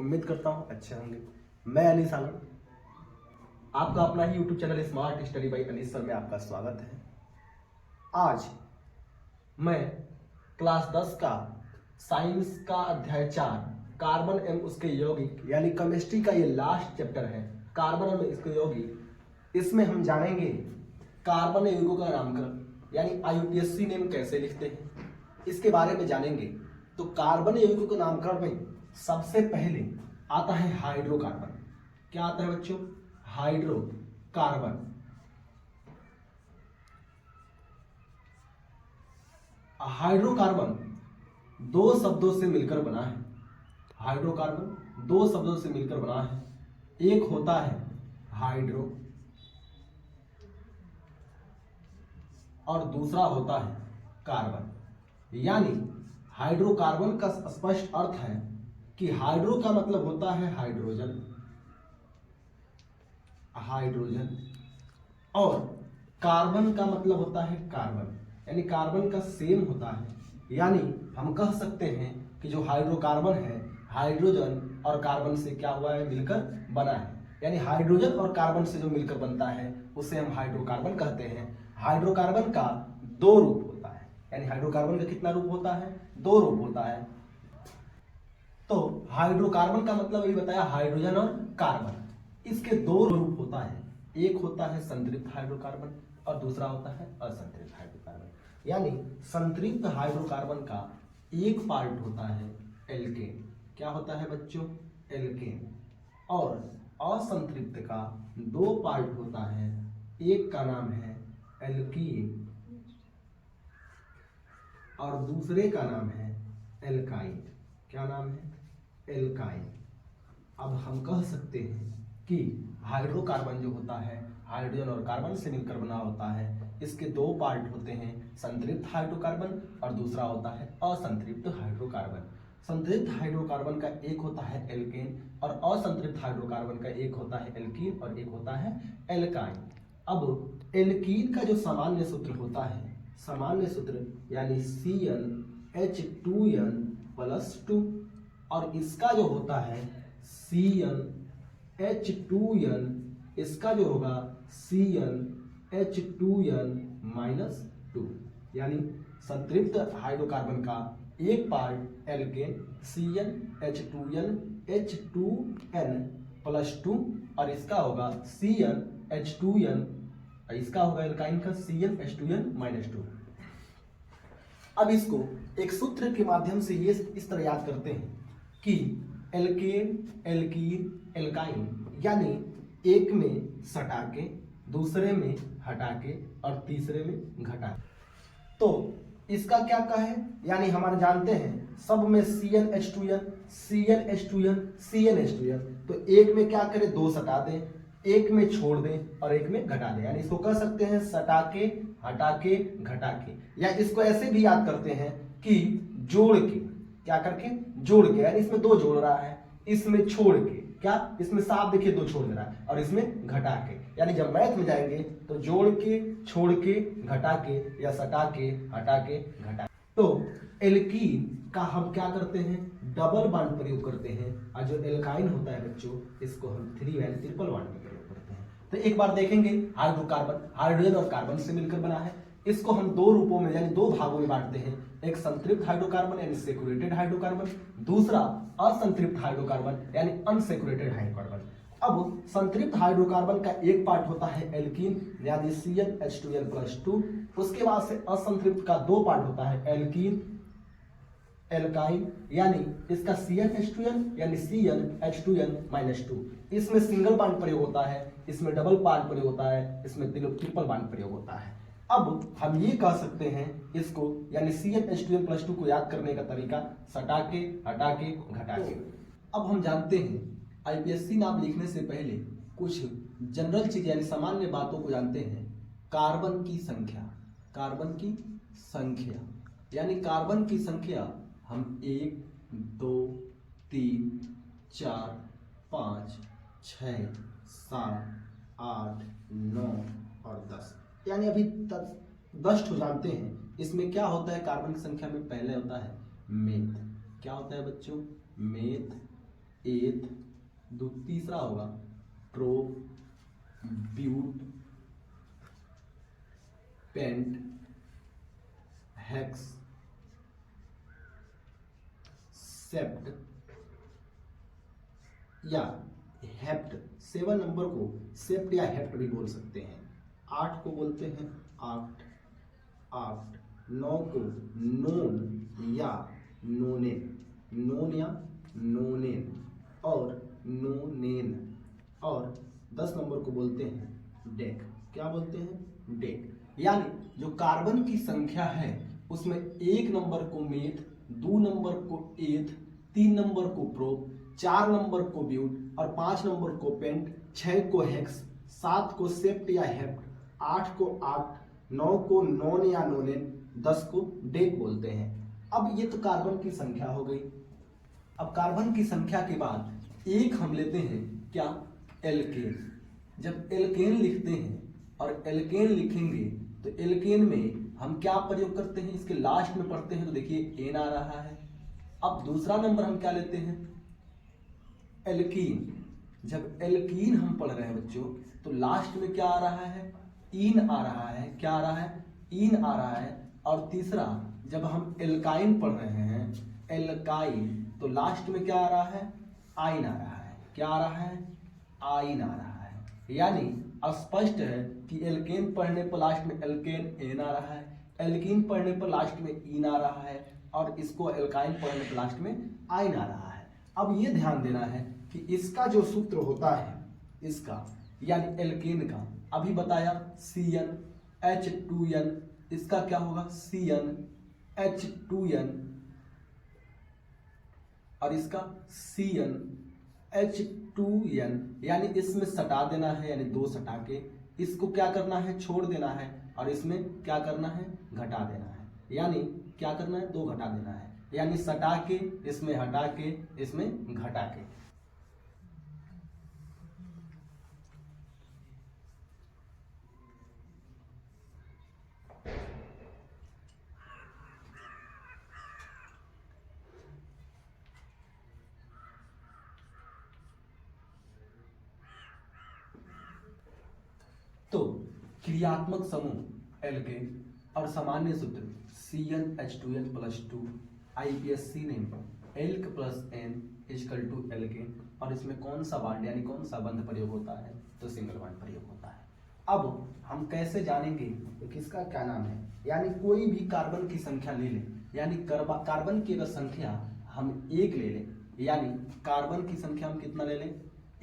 उम्मीद करता हूँ अच्छे होंगे। मैं अनीस आलम, आपका अपना ही YouTube channel smart study by Anees sir में आपका स्वागत है। आज मैं क्लास 10 का साइंस का अध्याय 4 कार्बन एवं उसके यौगिक यानी केमिस्ट्री का ये लास्ट चैप्टर है, कार्बन एवं इसके यौगिक। इसमें हम जानेंगे कार्बन यौगिकों का नामकरण यानी IUPAC नेम कैसे लिखते हैं, इसके बारे में जानेंगे। तो कार्बन यौगिकों के नामकरण में सबसे पहले आता है हाइड्रोकार्बन। क्या आता है बच्चों? हाइड्रोकार्बन। हाइड्रोकार्बन दो शब्दों से मिलकर बना है। हाइड्रोकार्बन दो शब्दों से मिलकर बना है। एक होता है हाइड्रो और दूसरा होता है कार्बन। यानी हाइड्रोकार्बन का स्पष्ट अर्थ है कि हाइड्रो का मतलब होता है हाइड्रोजन, और कार्बन का मतलब होता है कार्बन, यानी कार्बन का सेम होता है। यानी हम कह सकते हैं कि जो हाइड्रोकार्बन है हाइड्रोजन और कार्बन से क्या हुआ है, मिलकर बना है। यानी हाइड्रोजन और कार्बन से जो मिलकर बनता है उसे हम हाइड्रोकार्बन कहते हैं। हाइड्रोकार्बन का दो रूप होता है, यानी हाइड्रोकार्बन का कितना रूप होता है? दो रूप होता है। तो हाइड्रोकार्बन का मतलब अभी बताया हाइड्रोजन और कार्बन। इसके दो रूप होता है, एक होता है संतृप्त हाइड्रोकार्बन और दूसरा होता है असंतृप्त हाइड्रोकार्बन। यानी संतृप्त हाइड्रोकार्बन का एक पार्ट होता है एल्केन। क्या होता है बच्चों? एल्केन। और असंतृप्त का दो पार्ट होता है, एक का नाम है एल्कीन और दूसरे का नाम है एल्काइन। क्या नाम है? एल्काइन। अब हम कह सकते हैं कि हाइड्रोकार्बन जो होता है हाइड्रोजन और कार्बन से मिलकर बना होता है। इसके दो पार्ट होते हैं, संतृप्त हाइड्रोकार्बन और दूसरा होता है असंतृप्त हाइड्रोकार्बन। संतृप्त हाइड्रोकार्बन का एक होता है एल्केन और असंतृप्त हाइड्रोकार्बन का एक होता है एल्कीन और एक होता है एल्काइन। अब एल्कीन का जो सामान्य सूत्र होता है, सामान्य सूत्र यानी CnH2n+2, और इसका जो होता है CnH2n, इसका जो होगा CnH2n-2। यानी संतृप्त हाइड्रोकार्बन का एक पार्ट एल्केन CnH2n+2 और इसका होगा CnH2n, इसका होगा एल्काइन का CnH2n-2। अब इसको एक सूत्र के माध्यम से ये इस तरह याद करते हैं कि एल्केन, एल्कीन, एल्काइन, यानी एक में सटा के, दूसरे में हटा के और तीसरे में घटा के। तो इसका क्या कहे, यानी हमारे जानते हैं सब में CnH2n, CnH2n, CnH2n। तो एक में क्या करें, दो सटा दें, एक में छोड़ दें और एक में घटा दें। यानी इसको कह सकते हैं सटा के, हटा के, घटा के। या इसको ऐसे भी याद करते हैं कि जोड़ के, क्या करके? जोड़ के। यानी इसमें दो जोड़ रहा है, इसमें छोड़ के, क्या इसमें साफ देखिए दो छोड़ दे रहा है और इसमें घटा के। यानी जब मैथ में जाएंगे तो जोड़ के, छोड़ के, घटा के या सटा के, हटा के, घटा। तो एल्कीन का हम क्या करते हैं? डबल बॉन्ड प्रयोग करते हैं, और जो एल्काइन होता है बच्चों इसको हम 3 एंड ट्रिपल बॉन्ड में प्रयोग करते हैं। तो एक बार देखेंगे हाइड्रोकार्बन हाइड्रोजन और कार्बन से मिलकर बना है। इसको हम दो रूपों में यानी दो भागों में बांटते हैं, एक संतृप्त हाइड्रोकार्बन यानी सेचुरेटेड हाइड्रोकार्बन, दूसरा असंतृप्त हाइड्रोकार्बन यानी अनसेचुरेटेड हाइड्रोकार्बन। अब संतृप्त हाइड्रोकार्बन का एक पार्ट होता है एल्कीन यानी CnH2n+2, उसके बाद से असंतृप्त का दो पार्ट होता है एल्कीन, एल्काइन, यानी इसका CnH2n यानी CnH2n-2। इसमें सिंगल बॉन्ड प्रयोग होता है, इसमें डबल बॉन्ड प्रयोग होता है, इसमें ट्रिपल बॉन्ड प्रयोग होता है। अब हम ये कह सकते हैं इसको, यानी CnH2n+2 को याद करने का तरीका सटा के, हटा के, घटा के। अब हम जानते हैं IUPAC नाम लिखने से पहले कुछ जनरल चीज यानी सामान्य बातों को जानते हैं। कार्बन की संख्या, कार्बन की संख्या यानी कार्बन की संख्या हम 1, 2, 3, 4, 5, 6, 7, 8, 9 और 10, यानी अभी तक 10 ठो जानते हैं। इसमें क्या होता है? कार्बन की संख्या में पहले होता है मेथ। क्या होता है बच्चों? मेथ। एथ, तीसरा होगा प्रो ब्यूट पेंट हेक्स सेप्ट या हेप्ट। 7 नंबर को सेप्ट या हेप्ट भी बोल सकते हैं। 8 को बोलते हैं आक्ट आक्ट। 9 को नोन या नोनेन, नोन या नोनेन और नोनेन। और 10 नंबर को बोलते हैं डेक। क्या बोलते हैं? डेक। यानी जो कार्बन की संख्या है उसमें 1 नंबर को मेथ, 2 नंबर को एथ, 3 नंबर को प्रो, 4 नंबर को ब्यूट और 5 नंबर को पेंट, 6 को हेक्स, 7 को सेप्ट या हेप्ट, 8 को आक्ट, 9 को नॉन या नोनेन, 10 को डेक बोलते हैं। अब ये तो कार्बन की संख्या हो गई। अब कार्बन की संख्या के बाद एक हम लेते हैं क्या? एल्केन। जब एल्केन लिखते हैं और एल्केन लिखेंगे तो एल्केन में हम क्या प्रयोग करते हैं? इसके लास्ट में पढ़ते हैं तो देखिए एन आ रहा है। अब दूसरा नंबर हम क्या लेते हैं? एल्कीन। जब एल्कीन हम पढ़ रहे हैं बच्चों तो लास्ट में क्या आ रहा है? इन आ रहा है। क्या आ रहा है? इन आ रहा है। और तीसरा जब हम एल्काइन पढ़ रहे हैं, एल्काइन, तो लास्ट में क्या आ रहा है? आइन आ रहा है। क्या आ रहा है? आइन आ रहा है। यानी स्पष्ट है कि एल्केन पढ़ने पर लास्ट में एल्केन एन आ रहा है, एल्कीन पढ़ने पर लास्ट में इन आ रहा है और इसको एल्काइन पढ़ने पर लास्ट में आइन आ रहा है। अब ये ध्यान देना है कि इसका जो सूत्र होता है इसका यानी एल्केन का, अभी बताया CnH2n, इसका क्या होगा? CnH2n और इसका CnH2n। यानी इसमें सटा देना है, यानी 2 सटा के इसको क्या करना है? छोड़ देना है और इसमें क्या करना है? घटा देना है। यानी क्या करना है? 2 घटा देना है। यानी सटा के इसमें हटा के इसमें घटा के। तो क्रियात्मक समूह एल्केन और सामान्य सूत्र CnH2n+2 IPSC ने एल्क plus n equal to alkane. और इसमें कौन सा बॉन्ड यानी कौन सा बंध प्रयोग होता है? तो सिंगल बॉन्ड प्रयोग होता है। अब हम कैसे जानेंगे तो किसका क्या नाम है? यानी कोई भी कार्बन की संख्या ले लें, यानी कार्बन की अगर संख्या हम 1 ले लें, यानी कार्बन की संख्या हम कितना ले लें?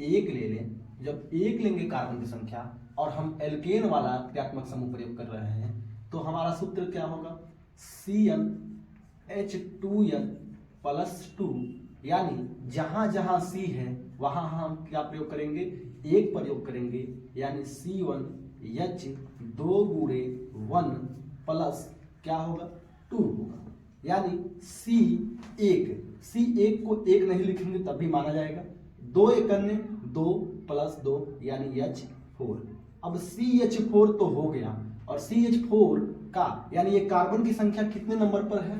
1 ले लें। जब 1 लेंगे कार्बन की संख्या और हम एल्केन वाला क्रियात्मक समूह प्रयोग कर रहे हैं तो हमारा सूत्र क्या होगा? CnH2n+2। यानी जहां जहां C है वहां हम क्या प्रयोग करेंगे? 1 प्रयोग करेंगे। यानी C1H2 प्लस क्या होगा? 2 होगा। यानी C1 को 1 नहीं लिखेंगे तब भी माना जाएगा। 2 एकन्ने 2 + 2 यानी H4। अब CH4 तो हो गया और CH4 का यानी ये कार्बन की संख्या कितने नंबर पर है?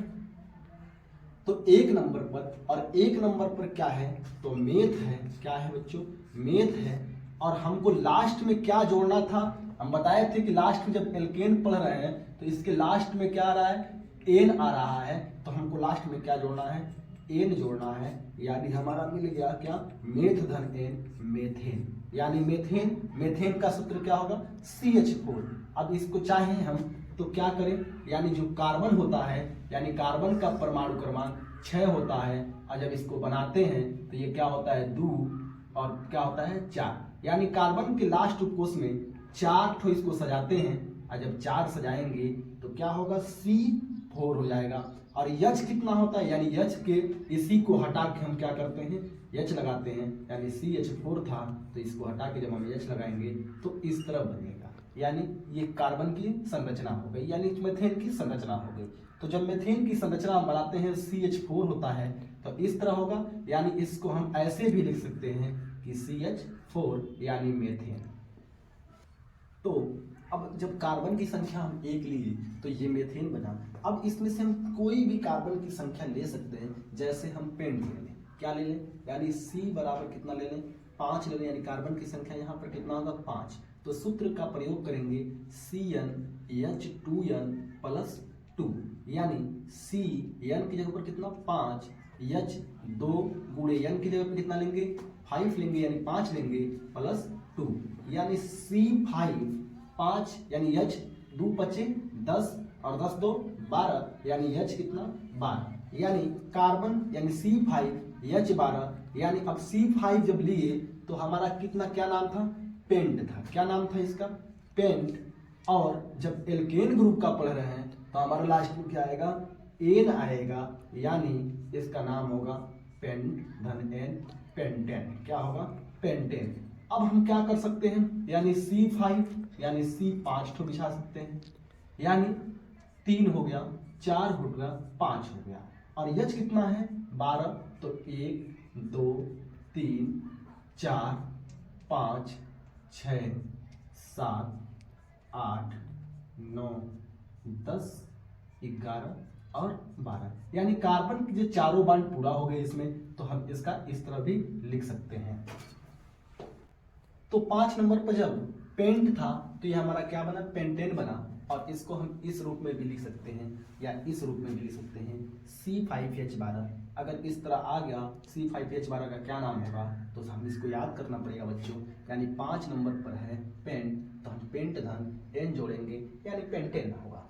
तो 1 नंबर पर। और 1 नंबर पर क्या है? तो मेथ है। क्या है बच्चों? मेथ है। और हमको लास्ट में क्या जोड़ना था? हम बताए थे कि लास्ट में जब एल्केन पढ़ रहे हैं तो इसके लास्ट में क्या आ रहा है? एन आ रहा है। तो हमको लास्ट में क्या जोड़ना है? एन जोड़ना है। यानी हमारा मिल गया क्या? मेथ धन एन, मेथेन। यानी मेथेन का सूत्र क्या होगा? CH4। अब इसको चाहें हम तो क्या करें? यानी जो कार्बन होता है यानी कार्बन का परमाणु क्रमांक 6 होता है और जब इसको बनाते हैं तो ये क्या होता है? 2 और क्या होता है? 4। यानी कार्बन के लास्ट कोष में 4 ठो इसको सजाते हैं और जब 4 सजाएंगे तो क्या होगा? C4 हो जाएगा। और H कितना होता है? यानी H के इसी को हटा के हम क्या करते हैं? H लगाते हैं। यानी CH4 था तो इसको हटा के जब हम H लगाएंगे तो इस तरह बनेगा। यानी ये कार्बन की संरचना हो गई, यानी मेथेन की संरचना हो गई। तो जब मेथेन की संरचना हम बनाते हैं CH4 होता है तो इस तरह होगा। यानी इसको हम ऐसे भी लिख सकते हैं कि CH4 यानी मेथेन। तो अब जब कार्बन की संख्या हम 1 लिए तो ये मेथेन बना। अब इसमें से हम कोई भी कार्बन की संख्या ले सकते हैं। जैसे हम पेंट ले लें, क्या ले लें, यानी C बराबर कितना ले लें, 5 ले लें, यानी कार्बन की संख्या यहाँ पर कितना होगा 5। तो सूत्र का प्रयोग करेंगे CnH2n प्लस 2, यानी C n की जगह पर कितना 5, H 2 गुणे n की जगह पर कितना लेंगे 5 लेंगे, यानी 5 लेंगे प्लस 2, यानी C5 5, यानी H 2 5 10 और 10 2 12, यानी H कितना 12, यानी कार्बन यानी C5H12, यानी अब C5 जब लिए तो हमारा कितना क्या नाम था, पेंट था। क्या नाम था इसका, पेंट। और जब एल्केन ग्रुप का पढ़ रहे हैं तो हमारा लास्ट में क्या आएगा, एन आएगा, यानी इसका नाम होगा पेंट धन एन, पेंटेन। क्या होगा, पेंटेन। अब हम क्या कर सकते हैं, यानी C5 यानी C5 तो बिछा सकते हैं, यानी 3 हो गया, 4 हो गया, 5 हो गया, और H कितना है 12, तो 1 2 3 4 5 6 7 8 9 10 11 और 12, यानी कार्बन के जो चारों बॉन्ड पूरा हो गए इसमें, तो हम इसका इस तरह भी लिख सकते हैं। तो 5 नंबर पर जब पेंट था तो ये हमारा क्या बना, पेंटेन बना, और इसको हम इस रूप में भी लिख सकते हैं या इस रूप में भी लिख सकते हैं C5H12। अगर इस तरह आ गया C5H12 का क्या नाम होगा, तो हम इसको याद करना पड़ेगा बच्चों, यानी 5 नंबर पर है पेंट, तो हम पेंट धन एन जोड़ेंगे, यानी पेंटेन होगा।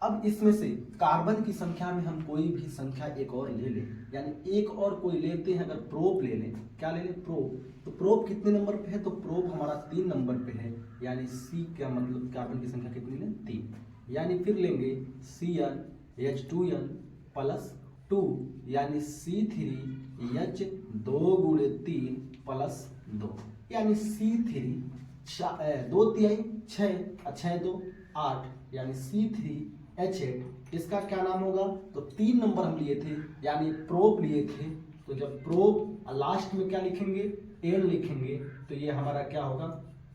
अब इसमें से कार्बन की संख्या में हम कोई भी संख्या एक और ले लें, यानी एक और कोई लेते हैं, अगर प्रोप ले लें, क्या ले लें, प्रोप। तो प्रोप कितने नंबर पे है, तो प्रोप हमारा 3 नंबर पे है, यानी C क्या मतलब कार्बन की संख्या कितनी लें 3, यानी फिर लेंगे CnH2n प्लस 2, यानी C3H 2 गुणे 3 प्लस 2, यानी C3 2 तिहाई 6 6 2 8, यानी C3H8। इसका क्या नाम होगा, तो 3 नंबर हम लिए थे, यानी प्रोप लिए थे, तो जब प्रोप लास्ट में क्या लिखेंगे, एन लिखेंगे, तो ये हमारा क्या होगा,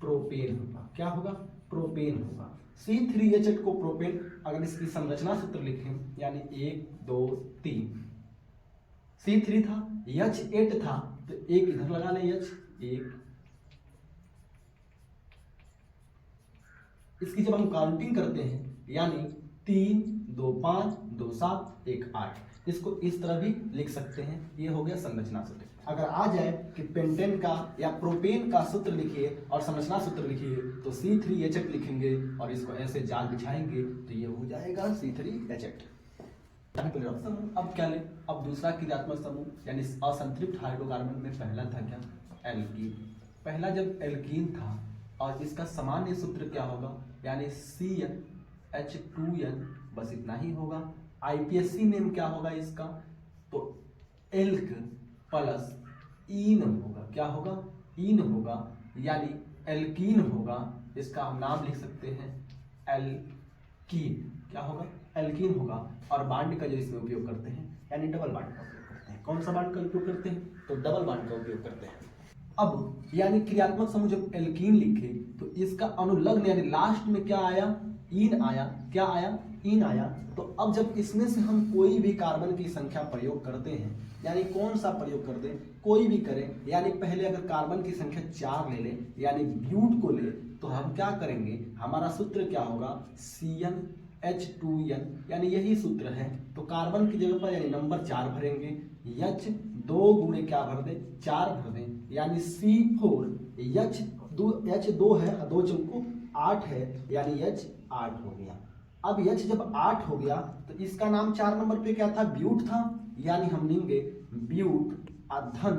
प्रोपेन होगा। क्या होगा, प्रोपेन होगा। C3H8 को प्रोपेन, अगर इसकी संरचना सूत्र लिखें, यानी 1 2 3, C3 था, H8 था, तो एक इधर लगा लें, H1। इसकी जब हम काउंटिंग करते हैं, यानी 3 2 5 2 7 1 8, इसको इस तरह भी लिख सकते हैं। ये हो गया संरचना सूत्र। अगर आ जाए कि पेंटेन का या प्रोपेन का सूत्र लिखिए और संरचना सूत्र लिखिए, तो C3H8 लिखेंगे और इसको ऐसे जाल बिछाएंगे, तो ये हो जाएगा C3H8। अब क्या लें, अब दूसरा क्रियात्मक समूह यानी असंतृप्त हाइड्रोकार्बन में पहला था क्या, एल्कीन। पहला जब एल्कीन था और इसका सामान्य सूत्र क्या होगा, यानी CnH2n, बस इतना ही होगा। IPSC नेम क्या होगा इसका, तो एल्क प्लस इन होगा। क्या होगा, इन होगा, यानी एल्कीन होगा। इसका हम नाम लिख सकते हैं एल्कीन। क्या होगा, एल्कीन होगा। और बांड का जो इसमें उपयोग करते हैं, यानी डबल बांड का उपयोग करते हैं। कौन सा बांड का उपयोग करते हैं, तो डबल बांड का उपयोग करते हैं। अब यानी क्रियात्मक समूह जब एल्कीन लिखे, तो इसका अनुलग्न यानी लास्ट में क्या आया, इन आया। क्या आया, इन आया। तो अब जब इसमें से हम कोई भी कार्बन की संख्या प्रयोग करते हैं, यानी कौन सा प्रयोग करते हैं, कोई भी करें, यानी पहले अगर कार्बन की संख्या 4 ले लें, यानी ब्यूट को ले, तो हम क्या करेंगे, हमारा सूत्र क्या होगा, CnH2n, यानी यही सूत्र है। तो कार्बन की जगह पर यानी नंबर 4 भरेंगे, H 2 गुणे क्या भर दें, 4 भर दें, यानी H2 है, 2 चौको 8 है, यानी H 8 हो गया। अब H जब 8 हो गया, तो इसका नाम 4 नंबर पे क्या था, ब्यूट था, यानी हम लेंगे ब्यूट धन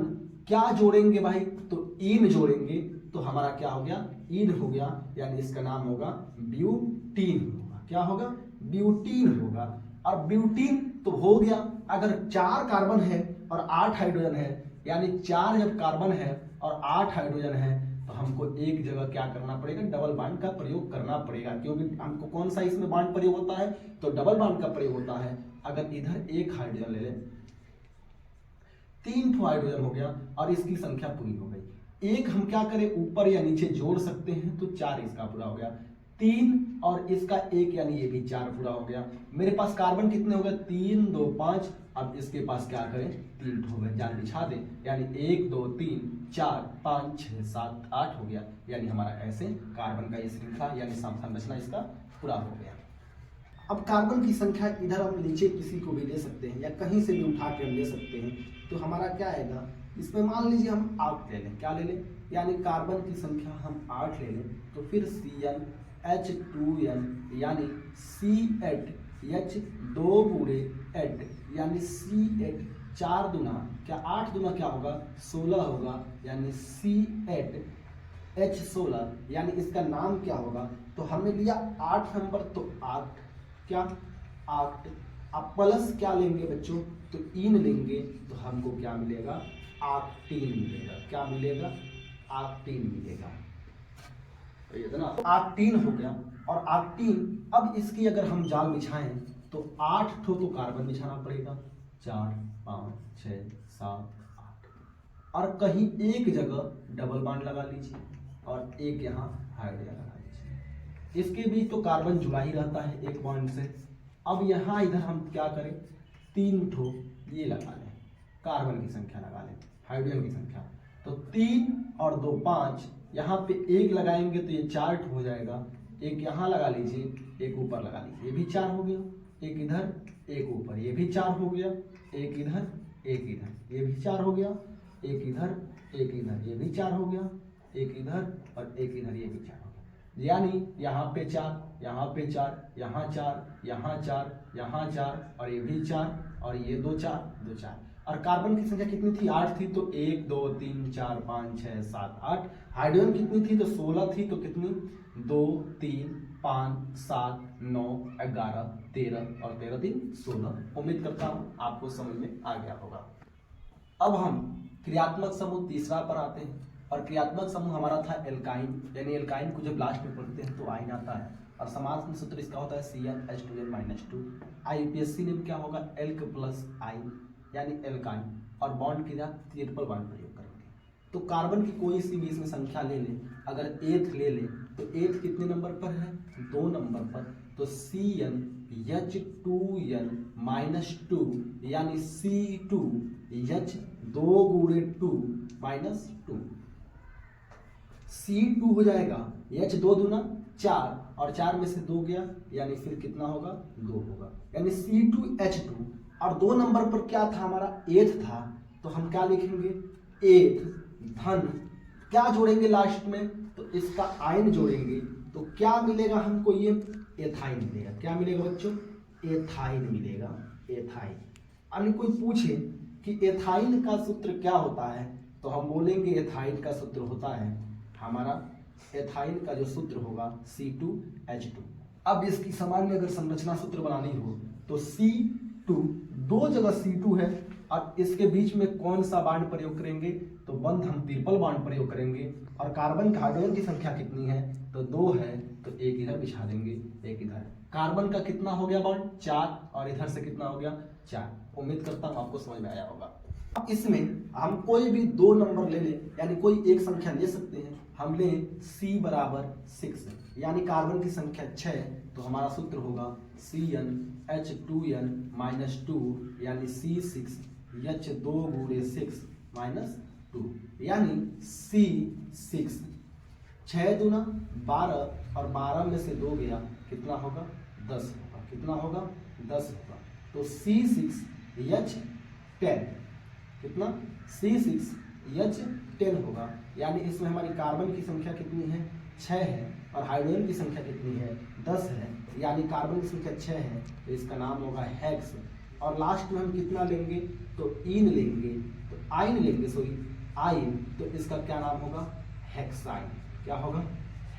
क्या जोड़ेंगे भाई, तो इन जोड़ेंगे, तो हमारा क्या हो गया, इन हो गया, यानी इसका नाम होगा ब्यूटीन होगा। क्या होगा, ब्यूटीन होगा। और ब्यूटीन तो हो गया, अगर 4 कार्बन है और 8 हाइड्रोजन है, यानी 4 जब कार्बन है और 8 हाइड्रोजन है, तो हमको एक जगह क्या करना पड़ेगा, डबल बॉन्ड का प्रयोग करना पड़ेगा, क्योंकि हमको कौन सा इसमें बॉन्ड प्रयोग होता है, तो डबल बॉन्ड का प्रयोग होता है। अगर इधर 1 हाइड्रोजन ले लें, 3 ठो हाइड्रोजन हो गया और इसकी संख्या पूरी हो गई। एक हम क्या करें, ऊपर या नीचे जोड़ सकते हैं, तो 4 इसका पूरा हो गया, 3 और इसका 1, यानी ये भी 4 पूरा हो गया। मेरे पास कार्बन कितने हो गए, 3 2 5 अब इसके पास क्या करें, 3 ठो जाल बिछा दें, यानी 1 2 3 4 5 6 7 8 हो गया। यानी हमारा ऐसे कार्बन का ये श्रृंखला यानी संरचना इसका पूरा हो गया। अब कार्बन की संख्या इधर हम नीचे किसी को भी ले सकते हैं या कहीं से भी उठा के हम ले सकते हैं। तो हमारा क्या आएगा, इसमें मान लीजिए हम 8 ले लें, क्या ले लें, यानी कार्बन की संख्या हम 8 ले लें, तो फिर CnH2n यानी C8H 2 गुणे 8 यानी C8 4 दुना क्या 8 दुना क्या होगा 16 होगा, यानी C8H16 यानी इसका नाम क्या होगा, तो हमने लिया 8 नंबर तो 8 क्या 8, अब प्लस क्या लेंगे बच्चों, तो इन लेंगे तो हमको क्या मिलेगा, आक्टीन मिलेगा। क्या मिलेगा, आक्टीन मिलेगा। तो ये ना आक्टीन हो गया। और आक्टीन, अब इसकी अगर हम जाल बिछाएं तो 8 ठो तो कार्बन बिछाना पड़ेगा, 4 5 6 7 8, और कहीं एक जगह डबल बॉन्ड लगा लीजिए और एक यहाँ हाइड्रोजन लगा लीजिए। इसके बीच तो कार्बन जुड़ा ही रहता है एक बॉन्ड से। अब यहाँ इधर हम क्या करें, 3 ठो ये लगा लें, कार्बन की संख्या लगा लें, हाइड्रोजन की संख्या, तो 3 और 2 5, यहाँ पे एक लगाएंगे तो ये 4 ठो हो जाएगा, एक यहाँ लगा लीजिए, एक ऊपर लगा लीजिए, ये भी 4 हो गया, एक इधर एक ऊपर, ये भी 4 हो गया, एक इधर एक इधर, ये भी 4 हो गया, एक इधर एक इधर, ये भी 4 हो गया, एक इधर और एक इधर, ये भी 4 हो गया। यानी यहाँ पे 4, यहाँ पे 4, यहाँ 4, यहाँ 4, यहाँ 4 और ये भी 4 और ये 2 4 2 4। और कार्बन की संख्या कितनी थी, 8 थी, तो 1 2 3 4 5 6 7 8। हाइड्रोजन कितनी थी, तो 16 थी, तो कितनी 2 3 5 7 9 11 13 और 13 3 16। उम्मीद करता हूँ आपको समझ में आ गया होगा। अब हम क्रियात्मक समूह तीसरा पर आते हैं, और क्रियात्मक समूह हमारा था एल्काइन, यानी एल्काइन को जब लास्ट में पढ़ते हैं तो आइन आता है, और समास में सूत्र इसका होता है CnH2n-2। IUPAC में क्या होगा, एल्क प्लस आइन यानी एल्काइन, और बॉन्ड की जगह ट्रिपल बॉन्ड प्रयोग करेंगे। तो कार्बन की कोई सी भी इसमें संख्या ले लें, अगर 8 ले लें तो 8 कितने नंबर पर है, 2 नंबर पर, तो CnH2n-2 यानी C2H 2 गुणे 2 माइनस 2, C2 हो जाएगा H 2 दूना 4 और 4 में से 2 गया, यानी फिर कितना होगा 2 होगा, यानी C2H2। और 2 नंबर पर क्या था हमारा 8 था, तो हम क्या लिखेंगे 8 धन क्या जोड़ेंगे लास्ट में, तो इसका आयन जोड़ेंगे, तो क्या मिलेगा हमको, ये एथाइन मिलेगा। क्या मिलेगा बच्चों, एथाइन मिलेगा, एथाइन। अब कोई पूछे कि एथाइन का सूत्र क्या होता है, तो हम बोलेंगे एथाइन का सूत्र होता है हमारा, एथाइन का जो सूत्र होगा C2H2। अब इसकी सामान्य अगर संरचना सूत्र बनानी हो तो C2, 2 जगह C2 है, और इसके बीच में कौन सा बॉन्ड प्रयोग करेंगे, तो बंध हम ट्रिपल बॉन्ड प्रयोग करेंगे। और कार्बन का हाइड्रोजन की संख्या कितनी है, तो 2 है, तो एक इधर बिछा देंगे, एक इधर। कार्बन का कितना हो गया बॉन्ड, 4, और इधर से कितना हो गया 4। उम्मीद करता हूँ आपको समझ में आया होगा। अब इसमें हम कोई भी 2 नंबर ले लें, यानी कोई एक संख्या ले सकते हैं। हम लें C बराबर 6, यानी कार्बन की संख्या 6, तो हमारा सूत्र होगा CnH2n-2 यानी C6H 2 गुणे 6 माइनस 2, यानी C6 6 दूना 12 और 12 में से 2 गया, कितना होगा 10 होगा, कितना होगा 10 होगा, तो C6H10 कितना C6H10 होगा। यानी इसमें हमारी कार्बन की संख्या कितनी है 6 है, और हाइड्रोजन की संख्या कितनी है 10 है, यानी कार्बन की संख्या 6 है, तो इसका नाम होगा हेक्स। और लास्ट में हम कितना लेंगे, तो इन लेंगे, तो आइन लेंगे, सॉरी आइन, तो इसका क्या नाम होगा हेक्साइन। क्या होगा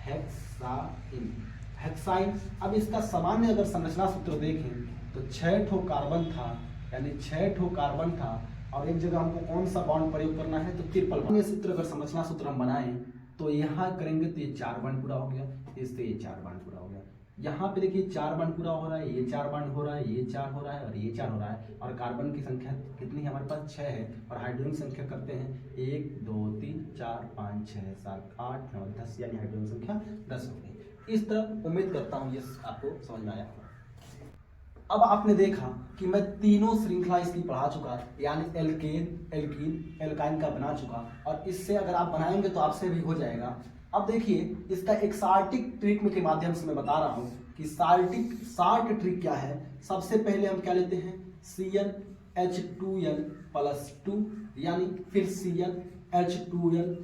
हेक्साइन, हेक्साइन। अब इसका सामान्य अगर संरचना सूत्र देखें तो 6 ठो कार्बन था, यानी 6 ठो कार्बन था, और एक जगह हमको कौन सा बॉन्ड प्रयोग करना है, तो ट्रिपल बॉन्ड। सूत्र अगर संरचना सूत्र हम बनाएं तो यहाँ करेंगे तो ये 4 बॉन्ड पूरा हो गया, इससे ये 4 बॉन्ड पूरा हो गया। यहाँ पे देखिए 4 बॉन्ड पूरा हो रहा है, ये 4 बॉन्ड हो रहा है, ये 4 हो रहा है और ये 4 हो रहा है। और कार्बन की संख्या कितनी है हमारे पास 6 है, और हाइड्रोजन की संख्या करते हैं 1 2 3 4 5 6 7 8 9 10, यानी हाइड्रोजन संख्या 10 हो गई। इस तरह उम्मीद करता हूँ ये आपको समझ में आया होगा। अब आपने देखा कि मैं तीनों श्रृंखला इसकी पढ़ा चुका, यानी एल्केन, एल्कीन, एल्काइन का बना चुका, और इससे अगर आप बनाएंगे तो आपसे भी हो जाएगा। अब देखिए इसका एक सार्टिक ट्रिक के माध्यम से मैं बता रहा हूँ कि सार्ट ट्रिक क्या है। सबसे पहले हम क्या लेते हैं, CnH2n+2, यानी फिर CnH2n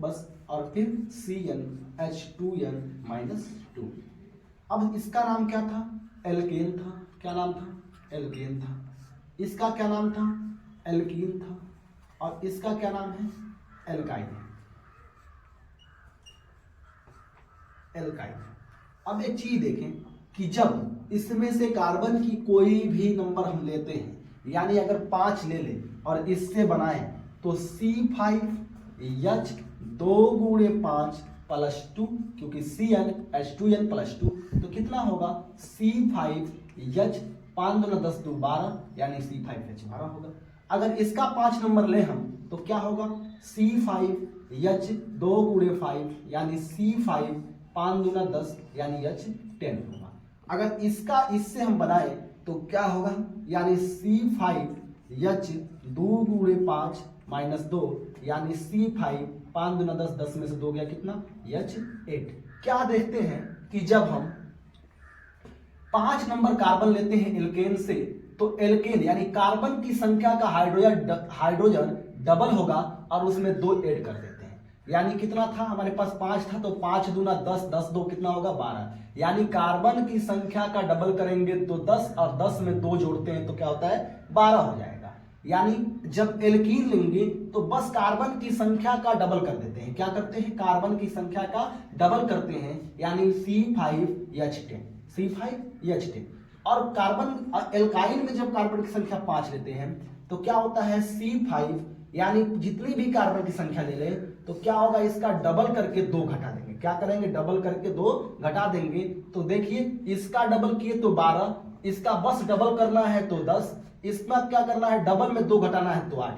बस, और फिर CnH2n-2। अब इसका नाम क्या था, एल्केन था। क्या नाम था, एल्केन था। इसका क्या नाम था, एल्कीन था। और इसका क्या नाम है, एल्काइन। एल्काइन। अब एक चीज देखें कि जब इसमें से कार्बन की कोई भी नंबर हम लेते हैं, यानी अगर 5 ले लें और इससे बनाएं तो C5H 2×5+2, क्योंकि CnH2n+2, तो कितना होगा C5H 5×10 = 12, यानी C5H12 होगा। अगर इसका 5 नंबर ले हम तो क्या होगा C5H 2×5, यानी C5 5×10, यानी H10 होगा। अगर इसका इससे हम बनाए तो क्या होगा, यानी C5H 2×5-2, यानी C5 5×10, 10 में से 2 गया कितना, H8। क्या देखते हैं कि जब हम 5 नंबर कार्बन लेते हैं एल्केन से, तो एल्केन यानी कार्बन की संख्या का हाइड्रोजन डबल होगा और उसमें 2 ऐड कर देते हैं। यानी कितना था, हमारे पास 5 था, तो 5 दूना 10, 10 2 कितना होगा 12। यानी कार्बन की संख्या का डबल करेंगे तो 10, और 10 में 2 जोड़ते हैं तो क्या होता है, 12 हो जाएगा। यानी जब एल्कीन लेंगे तो बस कार्बन की संख्या का डबल कर देते हैं। क्या करते हैं, कार्बन की संख्या का डबल करते हैं, यानी C5H10, C5H10। और कार्बन एल्काइन में जब कार्बन की संख्या 5 लेते हैं तो क्या होता है, C5, यानी जितनी भी कार्बन की संख्या ले लें तो क्या होगा, इसका डबल करके 2 घटा देंगे। क्या करेंगे, डबल करके 2 घटा देंगे। तो देखिए इसका डबल किए तो 12, इसका बस डबल करना है तो 10, इसका क्या करना है, डबल में 2 घटाना है तो 8।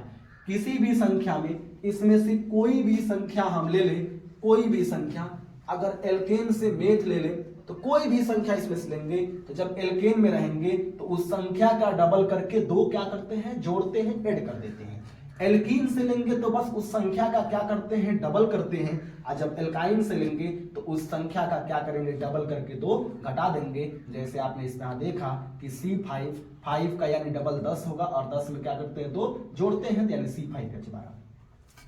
किसी भी संख्या में इसमें से कोई भी संख्या हम ले लें, कोई भी संख्या, अगर एल्केन से मेथ ले लें तो कोई भी संख्या इसमें से लेंगे, तो जब एल्केन में रहेंगे तो उस संख्या का डबल करके 2 क्या करते हैं, जोड़ते हैं, ऐड कर देते हैं। एल्कीन से लेंगे तो बस उस संख्या का क्या करते हैं, डबल करते हैं। और जब एल्काइन से लेंगे तो उस संख्या का क्या करेंगे, डबल करके 2 घटा देंगे। जैसे आपने इस तरह देखा कि C5 का यानी डबल 10 होगा, और 10 में क्या करते हैं, 2 जोड़ते हैं, यानी C5H12।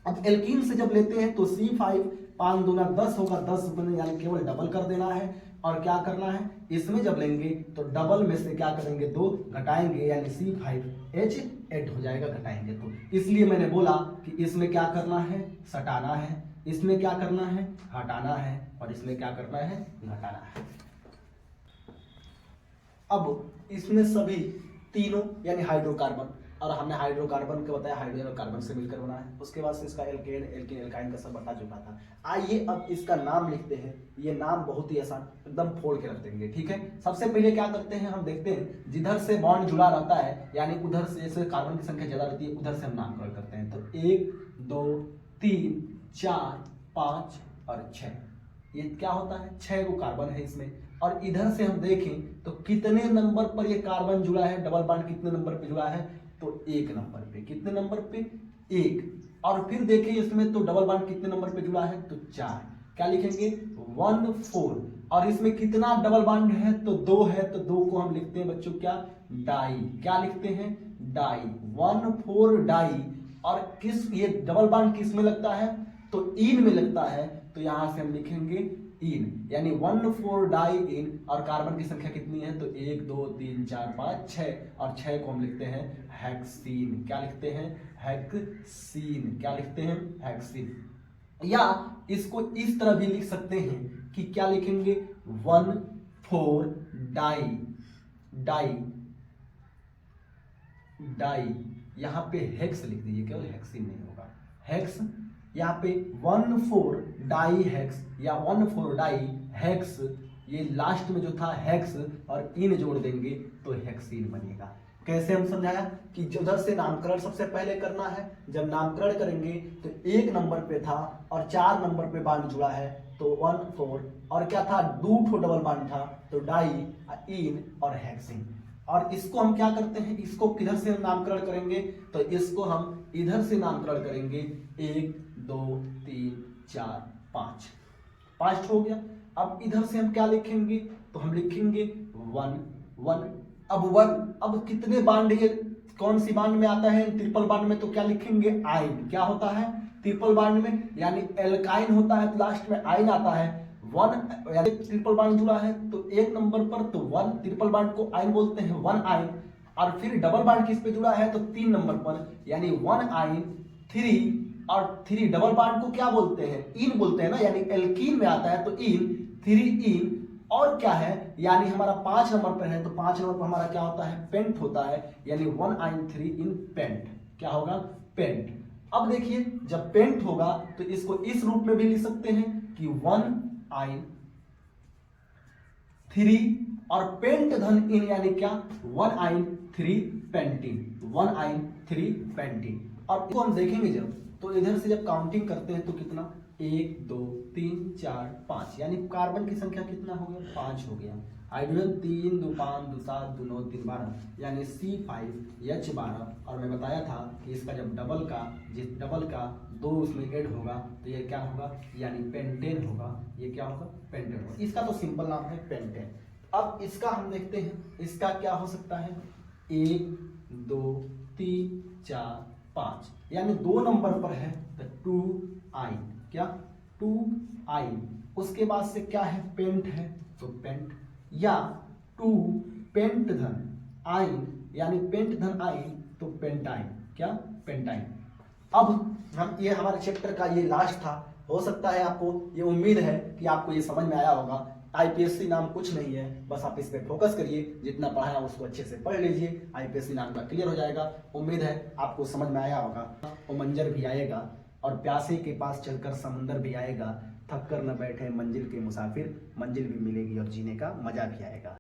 अब एल्कीन से जब लेते हैं तो C5 5 दूना 10 होगा, 10 में यानी केवल डबल कर देना है। और क्या करना है, इसमें जब लेंगे तो डबल में से क्या करेंगे, 2 घटाएंगे, यानी C5H8 हो जाएगा, घटाएंगे तो। इसलिए मैंने बोला कि इसमें क्या करना है, सटाना है, इसमें क्या करना है, हटाना है, और इसमें क्या करना है, घटाना है। अब इसमें सभी तीनों यानी हाइड्रोकार्बन, और हमने हाइड्रोकार्बन का बताया हाइड्रोजन और कार्बन से मिलकर बना है। उसके बाद से इसका एल्केन, एल्कीन, एल्काइन का सब बता चुका था। आइए अब इसका नाम लिखते हैं। ये नाम बहुत ही आसान, एकदम फोड़ के रख देंगे, ठीक है। सबसे पहले क्या करते हैं, हम देखते हैं जिधर से बॉन्ड जुड़ा रहता है, यानी उधर से जैसे कार्बन की संख्या ज्यादा रहती है, उधर से हम नामकरण करते हैं। तो 1 2 3 4 5 और 6, ये क्या होता है, 6 को कार्बन है इसमें। और इधर से हम देखें तो कितने नंबर पर ये कार्बन जुड़ा है, डबल बॉन्ड कितने नंबर पे जुड़ा है, तो 1 नंबर पे। कितने नंबर पे, 1। और फिर देखिए इसमें तो डबल बॉन्ड कितने नंबर पे जुड़ा है, तो 4। क्या लिखेंगे, 1 4। और इसमें कितना डबल बॉन्ड है, तो 2 है, तो 2 को हम लिखते हैं बच्चों क्या, डाई। क्या लिखते हैं, डाई, 1 4 डाई। और किस, ये डबल बॉन्ड किस में लगता है, तो इन में लगता है, तो यहां से हम लिखेंगे इन, यानी 1 4 डाई इन। और कार्बन की संख्या कितनी है, तो 1 2 3 4 5 6, और 6 को हम लिखते हैं हेक्सीन। क्या लिखते हैं, हेक्सीन। क्या लिखते हैं, हेक्सीन। या इसको इस तरह भी लिख सकते हैं कि क्या लिखेंगे, 1 4 डाई, डाई, डाई। यहां पे हेक्स लिख दीजिए, केवल हेक्सीन नहीं होगा, हेक्स। यहाँ पे 1 4 डाई हेक्स या 1 4 डाई हेक्स, ये लास्ट में जो था हेक्स और इन जोड़ देंगे तो हेक्सीन बनेगा। कैसे हम समझाया कि उधर से नामकरण सबसे पहले करना है। जब नामकरण करेंगे तो 1 नंबर पे था और 4 नंबर पे बॉन्ड जुड़ा है, तो 1 4, और क्या था, 2 ठो डबल बॉन्ड था, तो डाई, इन और हेक्सीन। और इसको हम क्या करते हैं, इसको किधर से नामकरण करेंगे, तो इसको हम इधर से नामकरण करेंगे। 1 2 3 4 5, 5 हो गया। अब इधर से हम क्या लिखेंगे, तो हम लिखेंगे 1 1। अब 1, अब कितने बांड, ये कौन सी बांड में आता है, ट्रिपल बांड में, तो क्या लिखेंगे, आइन। क्या होता है ट्रिपल बांड में, यानी एल्काइन होता है, लास्ट में आइन आता है। 1 यानी ट्रिपल बांड जुड़ा है तो 1 नंबर पर, तो 1 ट्रिपल बांड को आइन बोलते हैं, 1 आइन। और फिर डबल बांड किस पे जुड़ा है, तो 3 नंबर पर, यानी 1 आइन 3, और 3 डबल बांड को क्या बोलते हैं, इन बोलते हैं ना, यानी एल्कीन में आता है तो इन, 3 इन। और क्या है, यानी हमारा 5 नंबर पर है, तो 5 नंबर पर हमारा क्या होता है, पेंट होता है, यानी 1 आइन 3 इन पेंट। क्या होगा, पेंट। अब देखिए जब पेंट होगा तो इसको इस रूप में भी लिख सकते हैं कि 1 आइन 3 और पेंट धन इन, यानी क्या, 1 आइन 3 पेंटिंग, 1 आइन 3 पेंटिंग। और इसको हम देखेंगे जब, तो इधर से जब काउंटिंग करते हैं तो कितना, 1 2 3 4 5, यानी कार्बन की संख्या कितना हो गया, 5 हो गया। हाइड्रोजन 3 2 5 2 7 2 9 3 12, यानी C5H12। और मैं बताया था कि इसका जब डबल का 2 उसमें ऐड होगा तो ये क्या होगा, यानी पेंटेन होगा। ये क्या होगा, पेंटेन होगा। इसका तो सिंपल नाम है पेंटेन। अब इसका हम देखते हैं, इसका क्या हो सकता है, 1 2 3 4 5, यानी 2 नंबर पर है तो 2 आइन। क्या, 2 आइन। उसके बाद से क्या है, पेंट है तो पेंट, या 2 पेंट धन आइन, यानी पेंट धन आइन तो पेंटाइन। क्या, पेंटाइन। अब हम, ये हमारे चैप्टर का ये लास्ट था। हो सकता है आपको, ये उम्मीद है कि आपको ये समझ में आया होगा। आईपीएससी नाम कुछ नहीं है, बस आप इस पे फोकस करिए, जितना पढ़ाया उसको अच्छे से पढ़ लीजिए, आईपीएससी नाम का क्लियर हो जाएगा। उम्मीद है आपको समझ में आया होगा। वो मंजर भी आएगा और प्यासे के पास चलकर समुंदर भी आएगा, थक कर न बैठे मंजिल के मुसाफिर, मंजिल भी मिलेगी और जीने का मजा भी आएगा।